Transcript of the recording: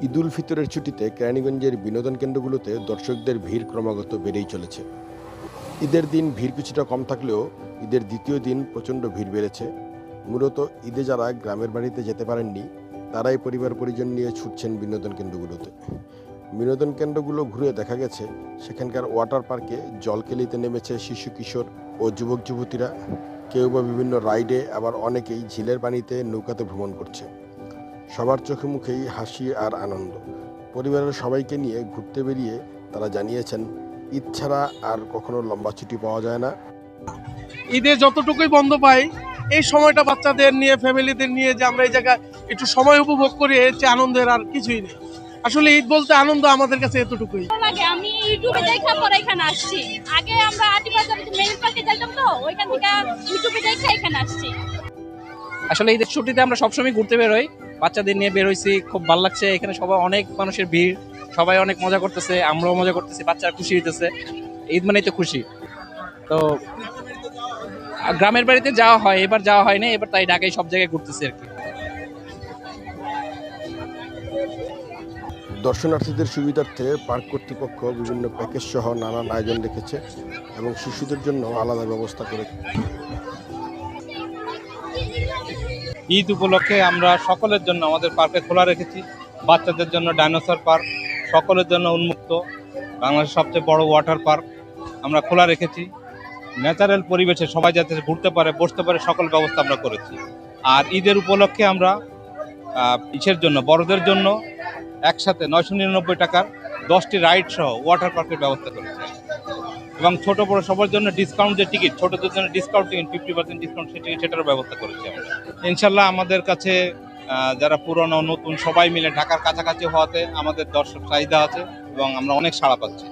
ঈদ উল ফিতরের ছুটিতে কেরানীগঞ্জের বিনোদন কেন্দ্রগুলোতে দর্শকদের ভিড় ক্রমাগত বেড়েই চলেছে। ঈদের দিন ভিড় কিছুটা কম থাকলেও ঈদের দ্বিতীয় দিন প্রচণ্ড ভিড় বেড়েছে। মূলত ঈদে যারা গ্রামের বাড়িতে যেতে পারেননি তারাই পরিবার পরিজন নিয়ে ছুটছেন বিনোদন কেন্দ্রগুলোতে। বিনোদন কেন্দ্রগুলো ঘুরে দেখা গেছে সেখানকার ওয়াটার পার্কে জল কেলিতে নেমেছে শিশু কিশোর ও যুবক যুবতীরা। কেউ বা বিভিন্ন রাইডে, আবার অনেকেই ঝিলের পানিতে নৌকাতে ভ্রমণ করছে। সবার চোখে মুখেই হাসি আর আনন্দ। পরিবারের সবাইকে নিয়ে ঘুরতে বেরিয়ে তারা জানিয়েছেন ঈদ ছাড়া আর কখনো লম্বা ছুটি পাওয়া যায় না। ঈদে যতটুকুই বন্ধ পাই এই সময়টা বাচ্চাদের নিয়ে, ফ্যামিলিদের নিয়ে যে আমরা এই জায়গায় একটু সময় উপভোগ করি, এর চেয়ে আনন্দের আর কিছুই নেই। আসলে ঈদ বলতে আনন্দ আমাদের কাছে এতটুকুই লাগে। আমি ইউটিউবে দেখা পরে এখানে আসছি। আগে আমরা আদিবাজার মেইন পার্কে যাইতাম, তো ওইখান থেকে ইউটিউবে দেখা এখানে আসছি। আসলে ঈদের ছুটিতে আমরা সবসময় ঘুরতে বেরোই, বাচ্চাদের নিয়ে বের হইছি, খুব ভালো লাগছে। এখানে সবাই, অনেক মানুষের ভিড়, সবাই অনেক মজা করতেছে, আমরাও মজা করতেছি, বাচ্চারা খুশি হইতেছে। ঈদ মানেই তো খুশি। তো গ্রামের বাড়িতে যাওয়া হয়, এবার যাওয়া হয় না, এবার তাই ঢাকায় সব জায়গায় ঘুরতেছি আর কি। দর্শনার্থীদের সুবিধার্থে পার্ক কর্তৃপক্ষ বিভিন্ন প্যাকেজ সহ নানান আয়োজন রেখেছে এবং শিশুদের জন্য আলাদা ব্যবস্থা করেছে। ঈদ উপলক্ষে আমরা সকলের জন্য আমাদের পার্কে খোলা রেখেছি। বাচ্চাদের জন্য ডাইনোসর পার্ক সকলের জন্য উন্মুক্ত, বাংলাদেশের সবচেয়ে বড় ওয়াটার পার্ক আমরা খোলা রেখেছি। ন্যাচারাল পরিবেশে সবাই যাতে ঘুরতে পারে, বসতে পারে, সকল ব্যবস্থা আমরা করেছি। আর ঈদের উপলক্ষে আমরা ইসের জন্য, বড়দের জন্য একসাথে 999 টাকার 10টি রাইড সহ ওয়াটার পার্কের ব্যবস্থা করেছি। এবং ছোট বড় সবার জন্য ডিসকাউন্ট, যে টিকিট, ছোটদের জন্য ডিসকাউন্ট টিকিট 50% ডিসকাউন্ট, সেটারও ব্যবস্থা করেছি আমরা। ইনশাল্লাহ আমাদের কাছে যারা পুরনো নতুন সবাই মিলে ঢাকার কাছাকাছি হওয়াতে আমাদের দর্শক চাহিদা আছে এবং আমরা অনেক সাড়া পাচ্ছি।